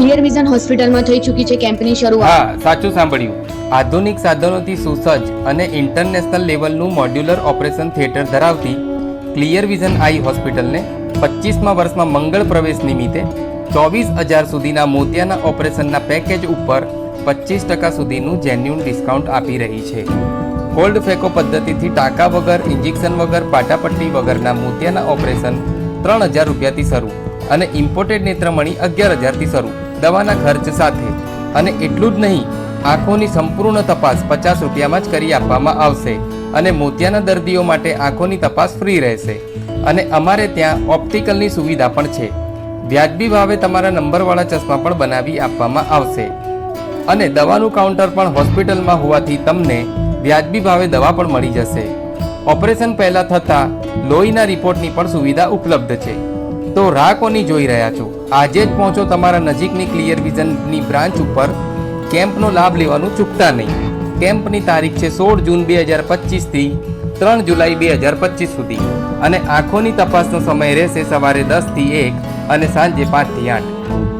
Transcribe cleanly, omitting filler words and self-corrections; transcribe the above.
Clear vision હોસ્પિટલમાં થઈ ચૂકી છે કેમ્પની શરૂઆત। હા, સાચું સાંભળ્યું। આધુનિક સાધનોથી સુસજ્જ અને ઇન્ટરનેશનલ લેવલનું મોડ્યુલર ઓપરેશન થિયેટર ધરાવતી ક્લિયર વિઝન આઈ હોસ્પિટલને 25મા વર્ષમાં મંગળ પ્રવેશ નિમિત્તે 24,000 સુધીના મોતિયાના ઓપરેશનના પેકેજ ઉપર 25% સુધીનું જેન્યુન ડિસ્કાઉન્ટ આપી રહી છે। કોલ્ડ ફેકો પદ્ધતિથી ટાંકા વગર, ઇન્જેક્શન વગર, પાટાપટ્ટી વગરના મોતિયાના ઓપરેશન 3,000 રૂપિયાથી શરૂ અને ઇમ્પોર્ટેડ નેત્રમણી 11,000થી શરૂ દવાના ખર્ચ સાથે। અને એટલું જ નહીં, આંખોની સંપૂર્ણ તપાસ 50 રૂપિયામાં જ કરી આપવામાં આવશે અને મોતિયાના દર્દીઓ માટે આંખોની તપાસ ફ્રી રહેશે। અને અમારે ત્યાં ઓપ્ટિકલની સુવિધા પણ છે। વ્યાજબી ભાવે તમારા નંબરવાળા ચશ્મા પણ બનાવી આપવામાં આવશે અને દવાનું કાઉન્ટર પણ હોસ્પિટલમાં હોવાથી તમને વ્યાજબી ભાવે દવા પણ મળી જશે। ઓપરેશન પહેલાં થતા લોહીના રિપોર્ટની પણ સુવિધા ઉપલબ્ધ છે। તો રાહ કોની જોઈ રહ્યા છો? આજે જ પહોંચો તમારા નજીકની ક્લિયર વિઝનની બ્રાન્ચ ઉપર। કેમ્પનો લાભ લેવાનું ચૂકતા નહીં। કેમ્પની તારીખ છે 16 જૂન 2025થી 3 જુલાઈ 2025 સુધી અને આંખોની તપાસનો સમય રહેશે સવારે 10 થી 1 અને સાંજે 5 થી 8।